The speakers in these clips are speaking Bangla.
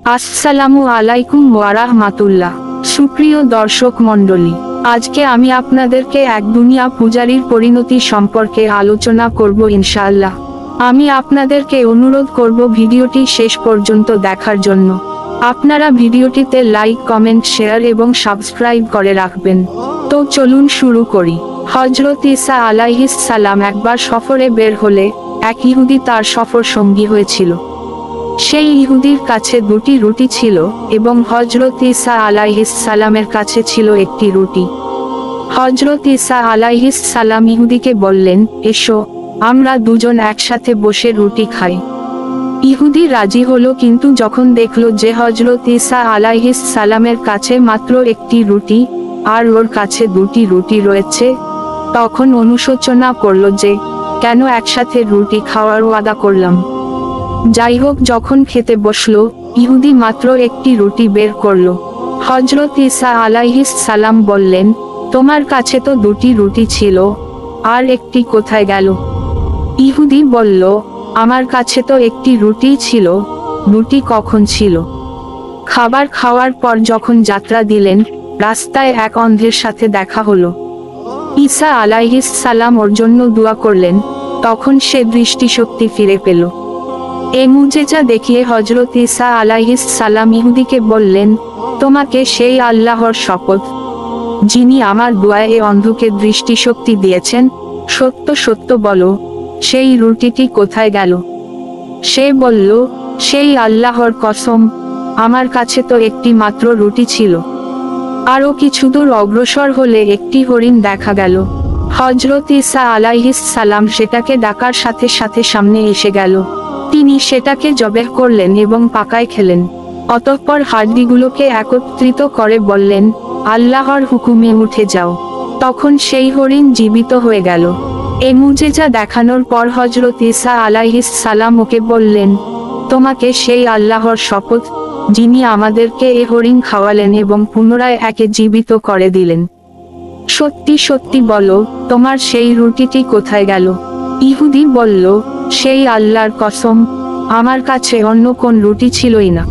আসসালামু আলাইকুম ওয়া রাহমাতুল্লাহ। সুপ্রিয় দর্শক মণ্ডলী, আজকে আমি আপনাদেরকে এক দুনিয়া পূজারীর পরিণতি সম্পর্কে আলোচনা করব ইনশাআল্লাহ। আমি আপনাদেরকে অনুরোধ করব ভিডিওটি শেষ পর্যন্ত দেখার জন্য। আপনারা ভিডিওটিতে লাইক, কমেন্ট, শেয়ার এবং সাবস্ক্রাইব করে রাখবেন। তো চলুন শুরু করি। হযরত ঈসা আলাইহিস সালাম একবার সফরে বের হলে এক ইহুদি তার সফর সঙ্গী হয়েছিল। সেই ইহুদির কাছে দুটি রুটি ছিল এবং হযরত ঈসা আলাইহিস সালামের কাছে ছিল একটি রুটি। হযরত ঈসা আলাইহিস সালাম ইহুদিকে বললেন, এসো, আমরা দুজন একসাথে বসে রুটি খাই। ইহুদি রাজি হলো, কিন্তু যখন দেখল যে হযরত ঈসা আলাইহিস সালামের কাছে মাত্র একটি রুটি আর ওর কাছে দুটি রুটি রয়েছে, তখন অনুশোচনা করল যে কেন একসাথে রুটি খাওয়ার ওয়াদা করলাম। যাই হোক, যখন খেতে বসলো, ইহুদি মাত্র একটি রুটি বের করলো। হযরত ঈসা আলাইহিস সালাম বললেন, তোমার কাছে তো দুটি রুটি ছিল, আর একটি কোথায় গেল? ইহুদি বলল, আমার কাছে তো একটি রুটিই ছিল, দুটি কখন ছিল? খাবার খাওয়ার পর যখন যাত্রা দিলেন, রাস্তায় এক অন্ধের সাথে দেখা হলো। ঈসা আলাইহিস সালাম ওর জন্য দোয়া করলেন, তখন সে দৃষ্টিশক্তি ফিরে পেল। এই মুজেজা দেখিয়ে হযরত ঈসা আলাইহিস সালাম ইহুদিকে বললেন, তোমাকে সেই আল্লাহর শপথ, যিনি আমার দোয়ায় এ অন্ধকে দৃষ্টিশক্তি দিয়েছেন, সত্য সত্য বলো, সেই রুটিটি কোথায় গেল? সে বলল, সেই আল্লাহর কসম, আমার কাছে তো একটি মাত্র রুটি ছিল। আরও কিছু দূর অগ্রসর হলে একটি হরিণ দেখা গেল। হযরত ঈসা আলাইহিস সালাম সেটাকে ডাকার সাথে সাথে সামনে এসে গেল। তিনি সেটাকে জবেহ করলেন এবং পাকায় খেলেন। অতঃপর হাড্ডিগুলোকে একত্রিত করে বললেন, আল্লাহর হুকুমে উঠে যাও। তখন সেই হরিণ জীবিত হয়ে গেল। এ মুজেজা দেখানোর পর হযরত ঈসা আলাইহিস সালাম ওকে বললেন, তোমাকে সেই আল্লাহর শপথ, যিনি আমাদেরকে এ হরিণ খাওয়ালেন এবং পুনরায় একে জীবিত করে দিলেন, সত্যি সত্যি বলো, তোমার সেই রুটিটি কোথায় গেল? ইহুদি বলল, সেই আল্লাহর কসম, আমার কাছে অন্য কোন রুটি ছিলই না।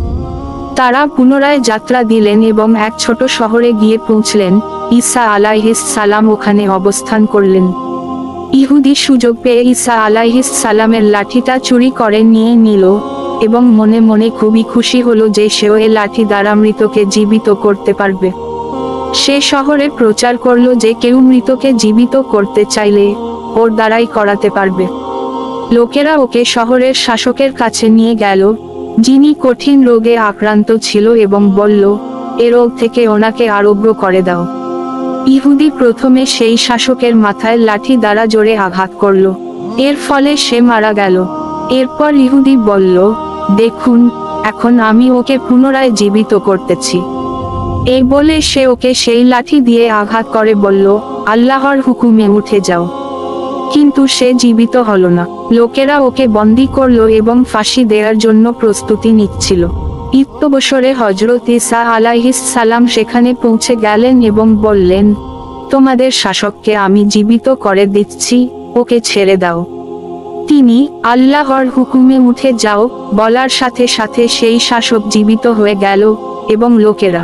তারা পুনরায় যাত্রা দিলেন এবং এক ছোট শহরে গিয়ে পৌঁছলেন। ঈসা আলাইহিস সালাম ওখানে অবস্থান করলেন। ইহুদি সুযোগ পেয়ে ঈসা আলাইহিস সালামের লাঠিটা চুরি করে নিয়ে নিল এবং মনে মনে খুবই খুশি হলো যে সেও এ লাঠি দ্বারা মৃতকে জীবিত করতে পারবে। সে শহরে প্রচার করলো যে কেউ মৃতকে জীবিত করতে চাইলে ওর দ্বারাই করাতে পারবে। লোকেরা ওকে শহরের শাসকের কাছে নিয়ে গেল, যিনি কঠিন রোগে আক্রান্ত ছিল, এবং বলল, এ রোগ থেকে ওনাকে আরোগ্য করে দাও। ইহুদি প্রথমে সেই শাসকের মাথায় লাঠি দ্বারা জোরে আঘাত করল। এর ফলে সে মারা গেল। এরপর ইহুদি বলল, দেখুন, এখন আমি ওকে পুনরায় জীবিত করতেছি। এই বলে সে ওকে সেই লাঠি দিয়ে আঘাত করে বলল, আল্লাহর হুকুমে উঠে যাও। কিন্তু সে জীবিত হলো না। লোকেরা ওকে বন্দী করলো এবং ফাঁসি দেওয়ার জন্য প্রস্তুতি নিচ্ছিল। ইত্যবসরে হযরত ঈসা আলাইহিস সালাম সেখানে পৌঁছে গেলেন এবং বললেন, তোমাদের শাসককে আমি জীবিত করে দিচ্ছি, ওকে ছেড়ে দাও। তিনি, আল্লাহর হুকুমে উঠে যাও বলার সাথে সাথে সেই শাসক জীবিত হয়ে গেল এবং লোকেরা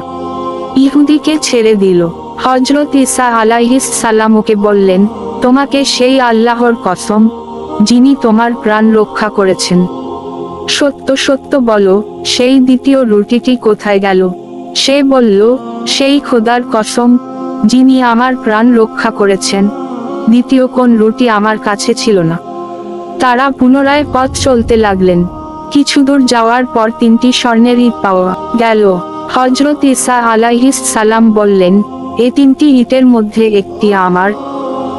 ইহুদিকে ছেড়ে দিল। হযরত ঈসা আলাইহিস সালাম ওকে বললেন, তোমাকে সেই আল্লাহর কসম, যিনি তোমার প্রাণ রক্ষা করেছেন, সত্য সত্য বলো, সেই দ্বিতীয় রুটিটি কোথায় গেল? সে বলল, সেই খোদার কসম, যিনি আমার প্রাণ রক্ষা করেছেন, দ্বিতীয় কোন রুটি আমার কাছে ছিল না। তারা পুনরায় পথ চলতে লাগলেন। কিছু দূর যাওয়ার পর 3টি স্বর্ণের ইট পাওয়া গেল। হযরত ঈসা আলাইহিস সালাম বললেন, এই 3টি ইটের মধ্যে একটি আমার,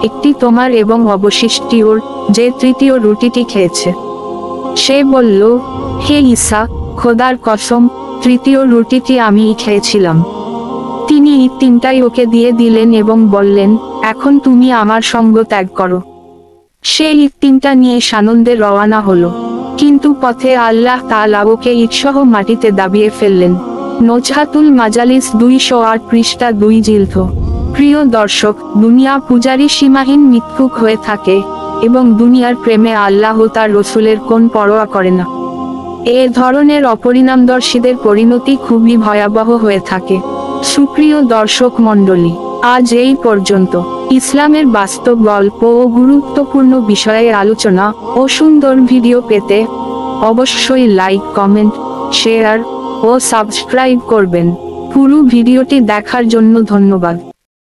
একটি তোমার এবং অবশিষ্টটি ওর, যে তৃতীয় রুটিটি খেয়েছে। সে বলল, হে ঈসা, খোদার কসম, তৃতীয় রুটিটি আমিই খেয়েছিলাম। তিনি ইট 3টাই ওকে দিয়ে দিলেন এবং বললেন, এখন তুমি আমার সঙ্গ ত্যাগ করো। সে ইট 3টা নিয়ে সানন্দে রওয়ানা হলো। কিন্তু পথে আল্লাহ তাআলা ওকে ইটসহ মাটিতে দাবিয়ে ফেললেন। নজহাতুল মাজালিস 208 পৃষ্ঠা 2 জিলদ। প্রিয় দর্শক, দুনিয়া পূজারী সীমাহীন মিথ্যুক হয়ে থাকে এবং দুনিয়ার প্রেমে আল্লাহ তার রসুলের কোন পরোয়া করে না। এ ধরনের অপরিণামদর্শীদের পরিণতি খুবই ভয়াবহ হয়ে থাকে। সুপ্রিয় দর্শক মণ্ডলী, আজ এই পর্যন্ত। ইসলামের বাস্তব গল্প ও গুরুত্বপূর্ণ বিষয়ে আলোচনা ও সুন্দর ভিডিও পেতে অবশ্যই লাইক, কমেন্ট, শেয়ার ও সাবস্ক্রাইব করবেন। পুরো ভিডিওটি দেখার জন্য ধন্যবাদ।